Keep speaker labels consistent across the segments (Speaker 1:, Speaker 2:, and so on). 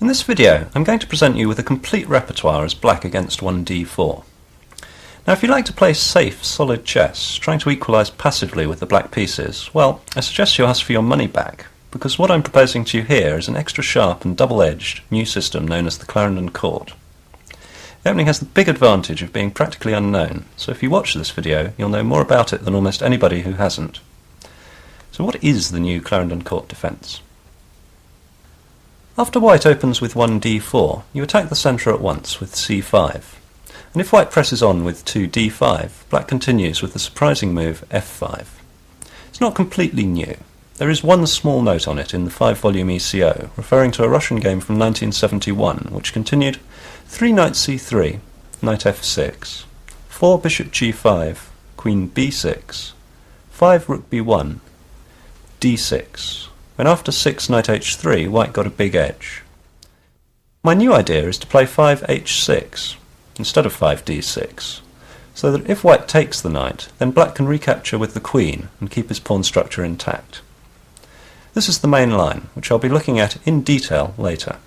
Speaker 1: In this video, I'm going to present you with a complete repertoire as black against 1d4. Now, if you like to play safe, solid chess, trying to equalise passively with the black pieces, well, I suggest you ask for your money back, because what I'm proposing to you here is an extra sharp and double-edged new system known as the Clarendon Court. The opening has the big advantage of being practically unknown, so if you watch this video, you'll know more about it than almost anybody who hasn't. So what is the new Clarendon Court defence? After white opens with 1d4, you attack the centre at once with c5, and if white presses on with 2d5, black continues with the surprising move f5. It's not completely new. There is one small note on it in the 5-volume ECO, referring to a Russian game from 1971, which continued 3 knight c3, knight f6, 4 bishop g5, queen b6, 5 rook b1, d6, when after 6 knight h3 white got a big edge. My new idea is to play 5 h6 instead of 5 d6, so that if white takes the knight, then black can recapture with the queen and keep his pawn structure intact. This is the main line, which I'll be looking at in detail later.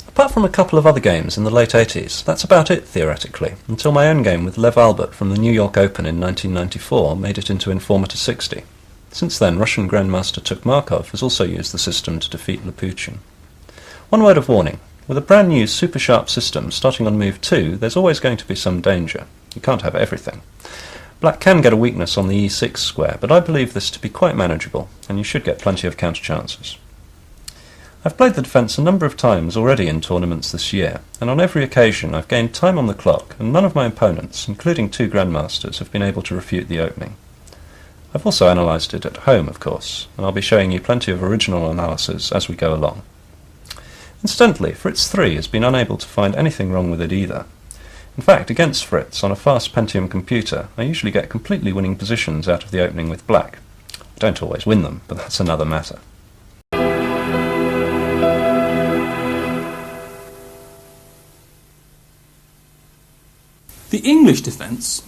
Speaker 1: Apart from a couple of other games in the late 80s, that's about it theoretically, until my own game with Lev Albert from the New York Open in 1994 made it into Informer to 60. Since then, Russian Grandmaster Tukmakov has also used the system to defeat Laputin. One word of warning: with a brand new super sharp system starting on move 2, there's always going to be some danger. You can't have everything. Black can get a weakness on the e6 square, but I believe this to be quite manageable, and you should get plenty of counter chances. I've played the defence a number of times already in tournaments this year, and on every occasion I've gained time on the clock, and none of my opponents, including 2 Grandmasters, have been able to refute the opening. I've also analysed it at home, of course, and I'll be showing you plenty of original analysis as we go along. Incidentally, Fritz 3 has been unable to find anything wrong with it either. In fact, against Fritz on a fast Pentium computer, I usually get completely winning positions out of the opening with black. I don't always win them, but that's another matter.
Speaker 2: The English defence,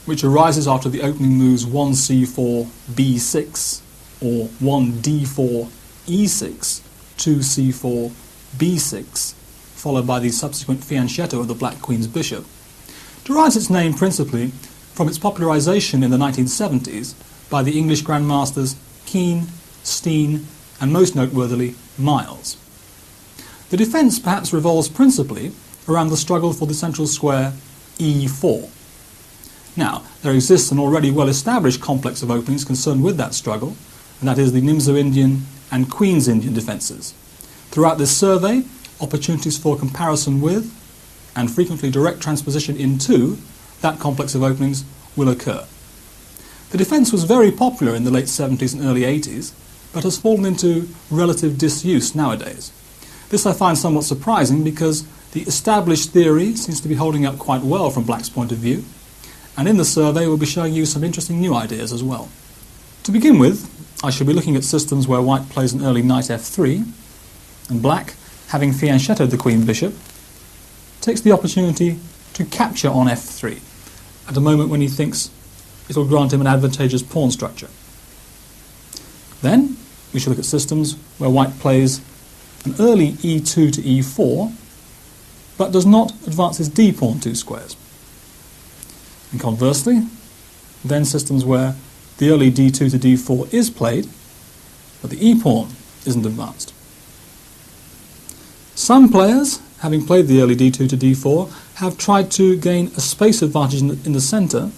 Speaker 2: which arises after the opening moves 1c4, b6, or 1d4, e6, 2c4, b6, followed by the subsequent fianchetto of the Black Queen's bishop, derives its name principally from its popularisation in the 1970s by the English grandmasters Keane, Steen, and most noteworthily, Miles. The defence perhaps revolves principally around the struggle for the central square e4. Now, there exists an already well-established complex of openings concerned with that struggle, and that is the Nimzo-Indian and Queen's Indian defences. Throughout this survey, opportunities for comparison with, and frequently direct transposition into, that complex of openings will occur. The defence was very popular in the late 70s and early 80s, but has fallen into relative disuse nowadays. This I find somewhat surprising because the established theory seems to be holding up quite well from Black's point of view, and in the survey we'll be showing you some interesting new ideas as well. To begin with, I shall be looking at systems where white plays an early knight f3, and black, having fianchettoed the queen bishop, takes the opportunity to capture on f3, at a moment when he thinks it will grant him an advantageous pawn structure. Then we shall look at systems where white plays an early e2 to e4, but does not advance his d-pawn 2 squares. And conversely, then systems where the early d2 to d4 is played, but the e-pawn isn't advanced. Some players, having played the early d2 to d4, have tried to gain a space advantage in the centre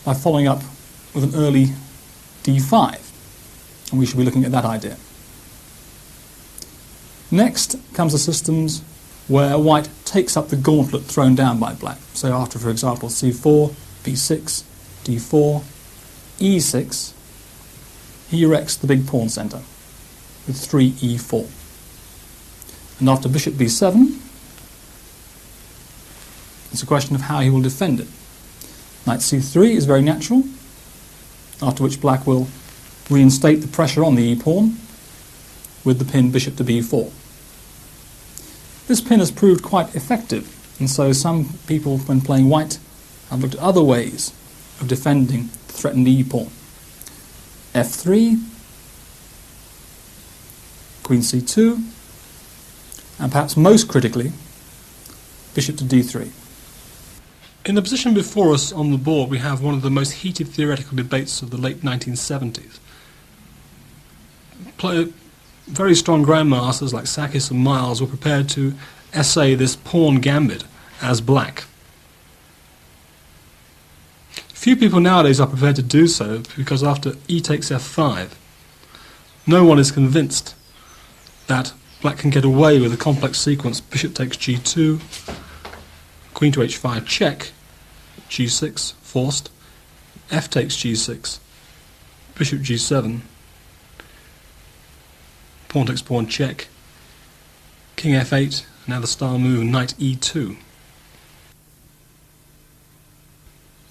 Speaker 2: by following up with an early d5, and we shall be looking at that idea. Next comes the systems where white takes up the gauntlet thrown down by black. So after, for example, c4, b6, d4, e6, he erects the big pawn centre with 3 e4. And after bishop b7, it's a question of how he will defend it. Knight c3 is very natural, after which black will reinstate the pressure on the e-pawn with the pin bishop to b4. This pin has proved quite effective, and so some people, when playing white, have looked at other ways of defending the threatened e-pawn. f3, Queen c2, and perhaps most critically, bishop to d3. In the position before us on the board, we have one of the most heated theoretical debates of the late 1970s. Very strong grandmasters like Sakis and Miles were prepared to essay this pawn gambit as black. Few people nowadays are prepared to do so because after e takes f5, no one is convinced that black can get away with a complex sequence bishop takes g2, queen to h5 check, g6 forced, f takes g6, bishop g7, pawn takes pawn check, king f8, now the star move knight e2.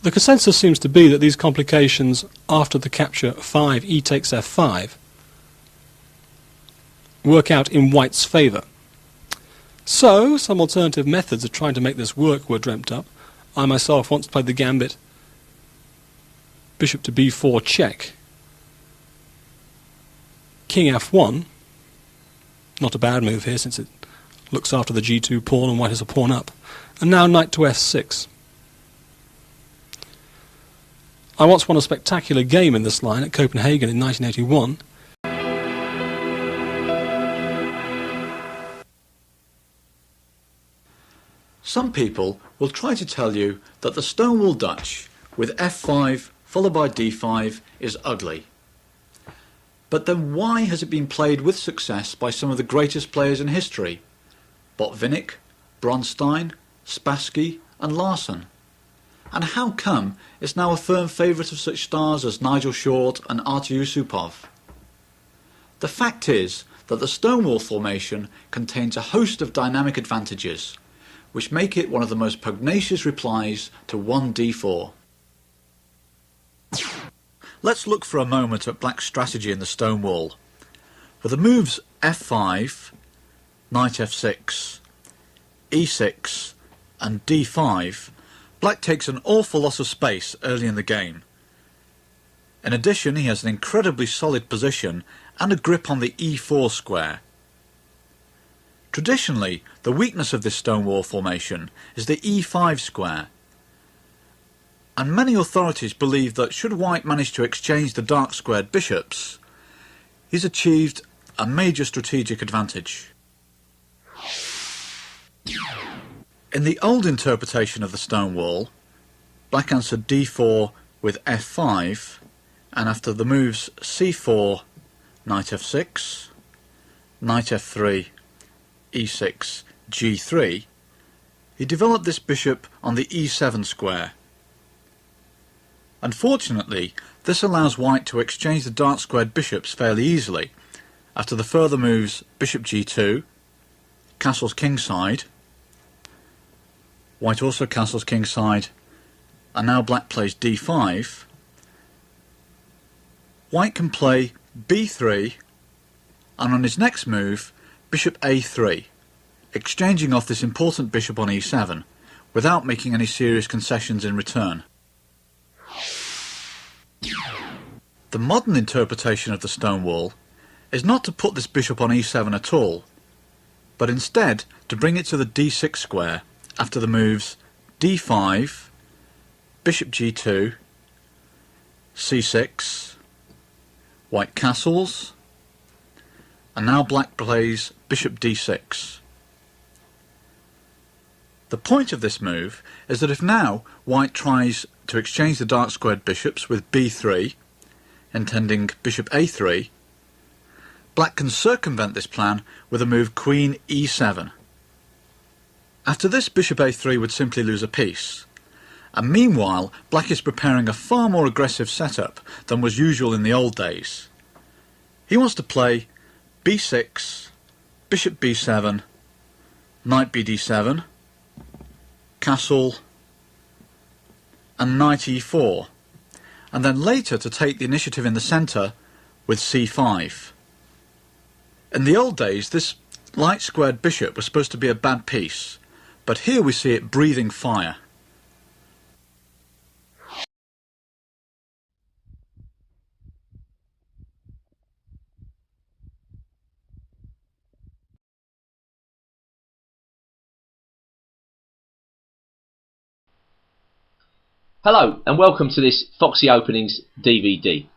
Speaker 2: The consensus seems to be that these complications after the capture 5 e takes f5 work out in white's favour. So some alternative methods of trying to make this work were dreamt up. I myself once played the gambit bishop to b4 check, king f1, not a bad move here since it looks after the g2 pawn and white has a pawn up, and now knight to f6. I once won a spectacular game in this line at Copenhagen in 1981.
Speaker 3: Some people will try to tell you that the Stonewall Dutch with f5 followed by d5 is ugly. But then why has it been played with success by some of the greatest players in history? Botvinnik, Bronstein, Spassky and Larsen. And how come it's now a firm favourite of such stars as Nigel Short and Artur Yusupov? The fact is that the Stonewall formation contains a host of dynamic advantages, which make it one of the most pugnacious replies to 1d4. Let's look for a moment at black's strategy in the Stonewall. For the moves f5, knight f6, e6 and d5, black takes an awful lot of space early in the game. In addition, he has an incredibly solid position and a grip on the e4 square. Traditionally, the weakness of this Stonewall formation is the e5 square, and many authorities believe that should white manage to exchange the dark squared bishops, he's achieved a major strategic advantage. In the old interpretation of the Stonewall, black answered d4 with f5, and after the moves c4, knight f6, knight f3, e6, g3, he developed this bishop on the e7 square. Unfortunately, this allows white to exchange the dark squared bishops fairly easily after the further moves bishop g2, castles kingside, white also castles kingside, and now black plays d5. White can play b3, and on his next move bishop a3, exchanging off this important bishop on e7 without making any serious concessions in return. The modern interpretation of the Stonewall is not to put this bishop on e7 at all, but instead to bring it to the d6 square after the moves d5, bishop g2, c6, white castles, and now black plays bishop d6. The point of this move is that if now white tries to exchange the dark squared bishops with b3, intending bishop a3, black can circumvent this plan with a move queen e7. After this, bishop a3 would simply lose a piece, and meanwhile black is preparing a far more aggressive setup than was usual in the old days. He wants to play b6, bishop b7, knight bd7, castle, and knight e4, and then later to take the initiative in the centre with c5. In the old days, this light squared bishop was supposed to be a bad piece, but here we see it breathing fire.
Speaker 4: Hello and welcome to this Foxy Openings DVD.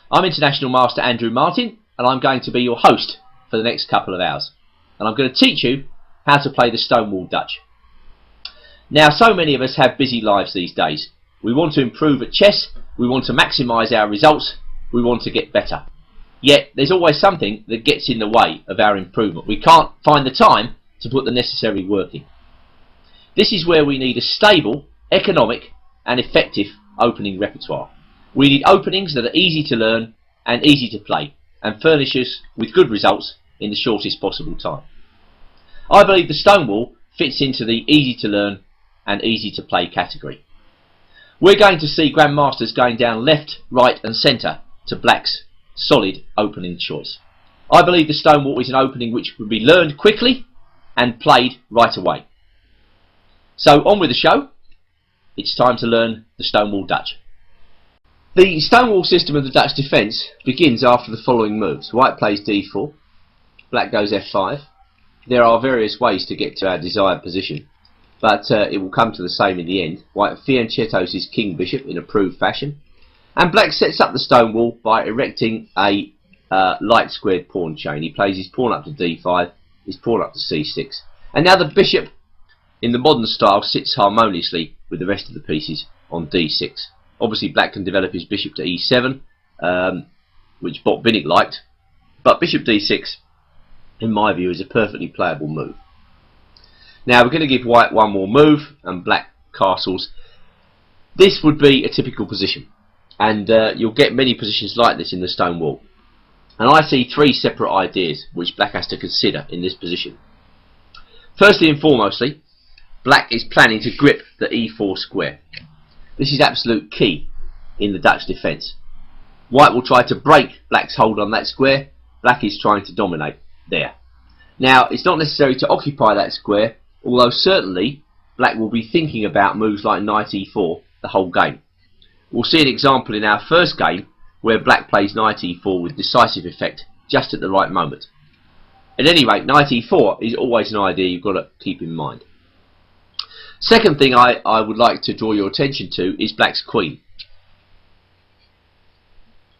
Speaker 4: I'm International Master Andrew Martin and I'm going to be your host for the next couple of hours. And I'm going to teach you how to play the Stonewall Dutch. Now, so many of us have busy lives these days. We want to improve at chess, we want to maximise our results, we want to get better. Yet there's always something that gets in the way of our improvement. We can't find the time to put the necessary work in. This is where we need a stable, economic and effective opening repertoire. We need openings that are easy to learn and easy to play and furnish us with good results in the shortest possible time. I believe the Stonewall fits into the easy to learn and easy to play category. We're going to see grandmasters going down left, right and centre to Black's solid opening choice. I believe the Stonewall is an opening which can be learned quickly and played right away. So on with the show. It's time to learn the Stonewall Dutch. The Stonewall system of the Dutch defence begins after the following moves. White plays d4, black goes f5. There are various ways to get to our desired position, but it will come to the same in the end. White fianchettos his king bishop in approved fashion, and black sets up the Stonewall by erecting a light squared pawn chain. He plays his pawn up to d5, his pawn up to c6, and now the bishop in the modern style sits harmoniously with the rest of the pieces on d6. Obviously black can develop his bishop to e7, which Botvinnik liked, but bishop d6 in my view is a perfectly playable move. Now we're going to give white one more move and black castles. This would be a typical position, and you'll get many positions like this in the Stonewall. And I see three separate ideas which black has to consider in this position. Firstly and foremostly, black is planning to grip the e4 square. This is absolute key in the Dutch defence. White will try to break black's hold on that square. Black is trying to dominate there. Now, it's not necessary to occupy that square, although certainly black will be thinking about moves like knight e4 the whole game. We'll see an example in our first game where black plays knight e4 with decisive effect just at the right moment. At any rate, knight e4 is always an idea you've got to keep in mind. Second thing I would like to draw your attention to is black's queen.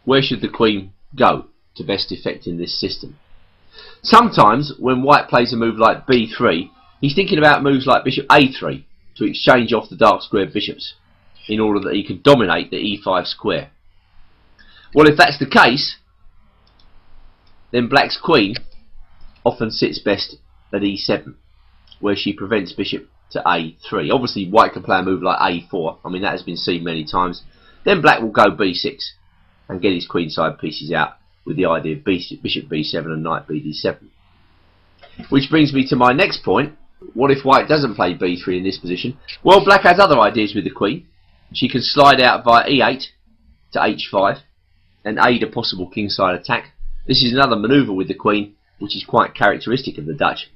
Speaker 4: Where should the queen go to best effect in this system? Sometimes when white plays a move like b3, he's thinking about moves like bishop a3 to exchange off the dark squared bishops in order that he can dominate the e5 square. Well, if that's the case, then black's queen often sits best at e7, where she prevents bishop to a3. Obviously white can play a move like a4, I mean that has been seen many times. Then black will go b6 and get his queenside pieces out with the idea of bishop b7 and knight bd7. Which brings me to my next point. What if white doesn't play b3 in this position? Well, black has other ideas with the queen. She can slide out via e8 to h5 and aid a possible kingside attack. This is another manoeuvre with the queen which is quite characteristic of the Dutch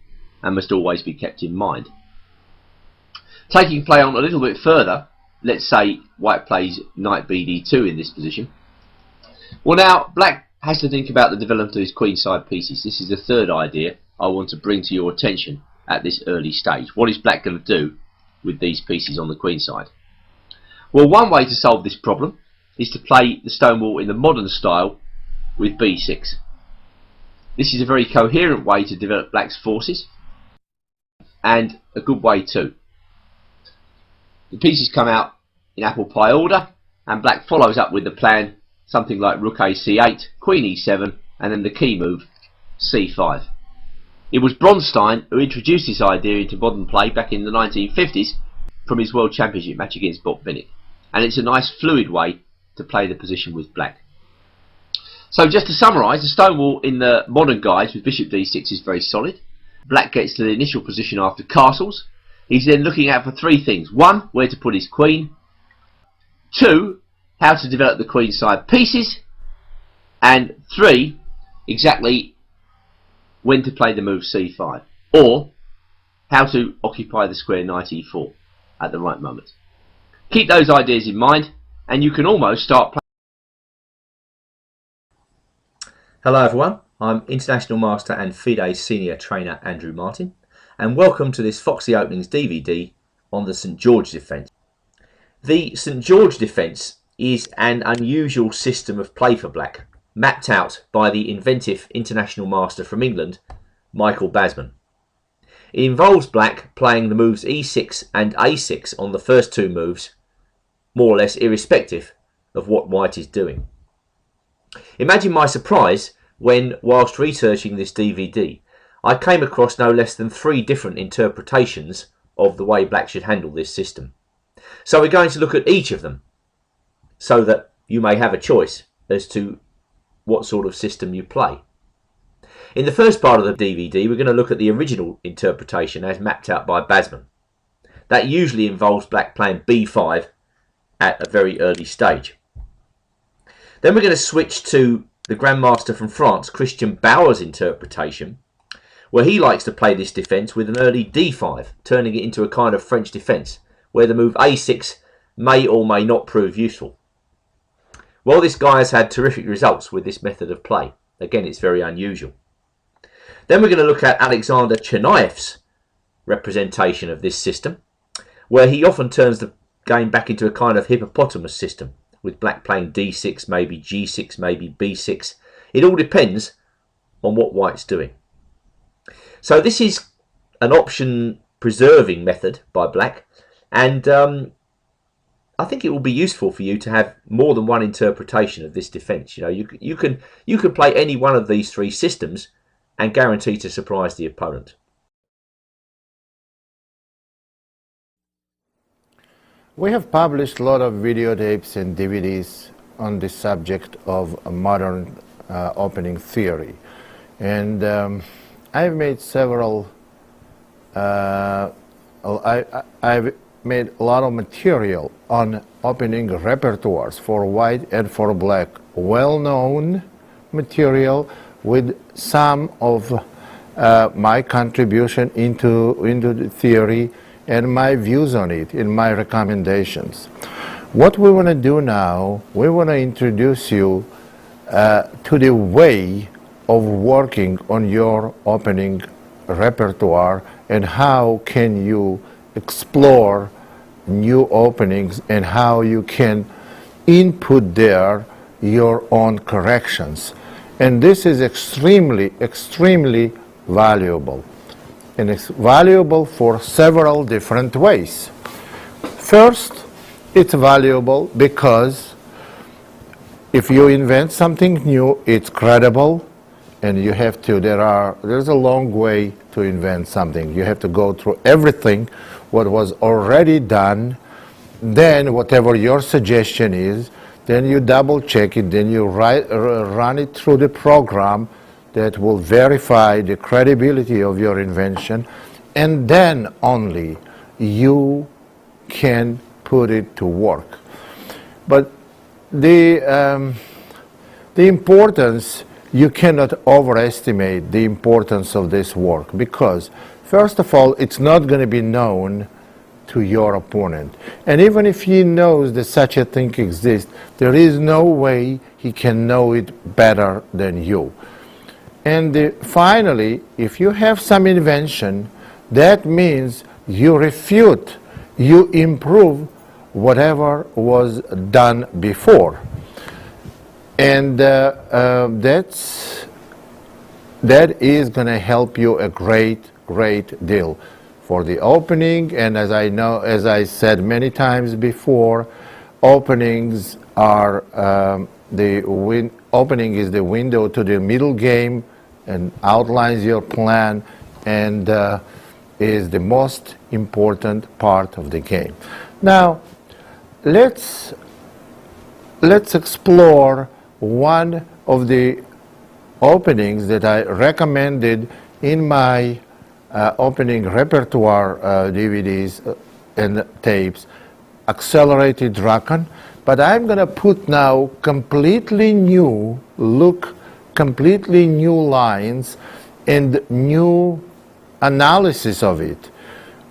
Speaker 4: and must always be kept in mind. Taking play on a little bit further, let's say white plays knight bd2 in this position. Well, now black has to think about the development of his queenside pieces. This is the third idea I want to bring to your attention at this early stage. What is black going to do with these pieces on the queenside? Well, one way to solve this problem is to play the Stonewall in the modern style with b6. This is a very coherent way to develop black's forces and a good way too. The pieces come out in apple pie order and black follows up with the plan something like rook a c8, queen e7 and then the key move c5. It was Bronstein who introduced this idea into modern play back in the 1950s from his World Championship match against Botvinnik, and it's a nice fluid way to play the position with black. So just to summarise, the Stonewall in the modern guise with bishop d6 is very solid. Black gets to the initial position after castles. He's then looking out for three things. One, where to put his queen. Two, how to develop the queenside pieces. And three, exactly when to play the move c5. Or how to occupy the square knight e4 at the right moment. Keep those ideas in mind and you can almost start playing.
Speaker 5: Hello everyone, I'm International Master and FIDE Senior Trainer Andrew Martin, and welcome to this Foxy Openings DVD on the St George defence. The St George defence is an unusual system of play for black, mapped out by the inventive international master from England, Michael Basman. It involves black playing the moves e6 and a6 on the first two moves, more or less irrespective of what white is doing. Imagine my surprise when, whilst researching this DVD, I came across no less than 3 different interpretations of the way black should handle this system. So we're going to look at each of them, so that you may have a choice as to what sort of system you play. In the first part of the DVD, we're going to look at the original interpretation as mapped out by Basman. That usually involves black playing b5 at a very early stage. Then we're going to switch to the Grandmaster from France, Christian Bauer's interpretation, where he likes to play this defence with an early d5, turning it into a kind of French defence, where the move a6 may or may not prove useful. Well, this guy has had terrific results with this method of play. Again, it's very unusual. Then we're going to look at Alexander Chernaev's representation of this system, where he often turns the game back into a kind of hippopotamus system, with black playing d6, maybe g6, maybe b6. It all depends on what white's doing. So this is an option preserving method by black, and I think it will be useful for you to have more than one interpretation of this defence. You know, you can play any one of these 3 systems and guarantee to surprise the opponent.
Speaker 6: We have published a lot of videotapes and DVDs on the subject of modern opening theory, and I've made several. I've made a lot of material on opening repertoires for white and for black, well-known material with some of my contribution into the theory and my views on it in my recommendations. What we want to do now, we want to introduce you to the way of working on your opening repertoire and how can you explore new openings and how you can input there your own corrections. And this is extremely, extremely valuable. And it's valuable for several different ways. First, it's valuable because if you invent something new, it's credible, and you have to, there's a long way to invent something. You have to go through everything what was already done, then whatever your suggestion is, then you double check it, then you run it through the program that will verify the credibility of your invention, and then only you can put it to work. But the importance, you cannot overestimate the importance of this work, because first of all, it's not going to be known to your opponent. And even if he knows that such a thing exists, there is no way he can know it better than you. And finally, if you have some invention, that means you refute, you improve whatever was done before. And that is going to help you a great deal for the opening. And as I said many times before, openings are opening is the window to the middle game and outlines your plan, and is the most important part of the game. Now, let's explore one of the openings that I recommended in my opening repertoire DVDs and tapes, Accelerated Draken. But I'm going to put now completely new look, completely new lines and new analysis of it,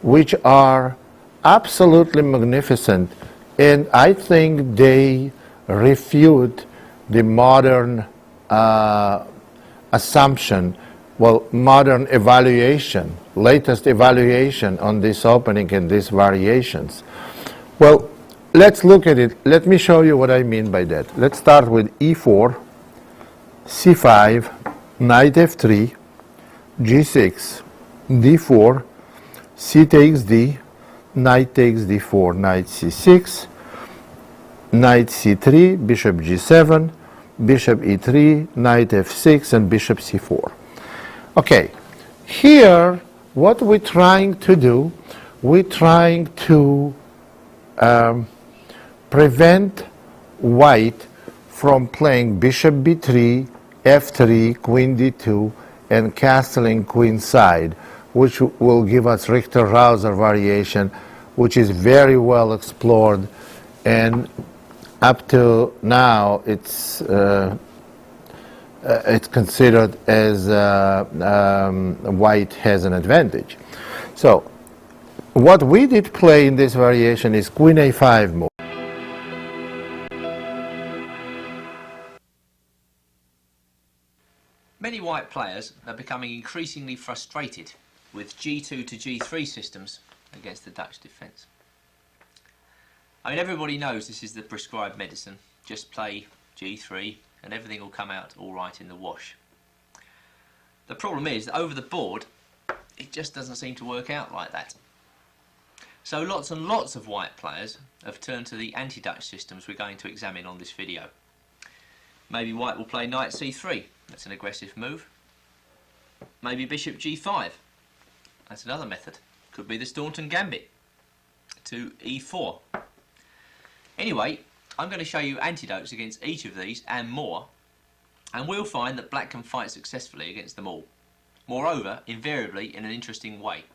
Speaker 6: which are absolutely magnificent, and I think they refute the modern assumption, well, modern evaluation, latest evaluation on this opening and these variations. Well, let's look at it. Let me show you what I mean by that. Let's start with e4, c5, knight f3, g6, d4, c takes d, knight takes d4, knight c6, knight c3, bishop g7, bishop e3, knight f6, and bishop c4. Okay, here what we're trying to do, we're trying to prevent white from playing bishop b3, f3, queen d2, and castling queenside, which will give us Richter-Hauser variation, which is very well explored, and up to now it's considered as white has an advantage. So what we did play in this variation is queen a5 move.
Speaker 4: Many white players are becoming increasingly frustrated with g2 to g3 systems against the Dutch defence. I mean, everybody knows this is the prescribed medicine. Just play g3 and everything will come out all right in the wash. The problem is that over the board it just doesn't seem to work out like that. So lots and lots of white players have turned to the anti-Dutch systems we're going to examine on this video. Maybe white will play knight c3, that's an aggressive move. Maybe bishop g5, that's another method. Could be the Staunton gambit to e4. Anyway, I'm going to show you antidotes against each of these and more, and we'll find that black can fight successfully against them all. Moreover, invariably in an interesting way.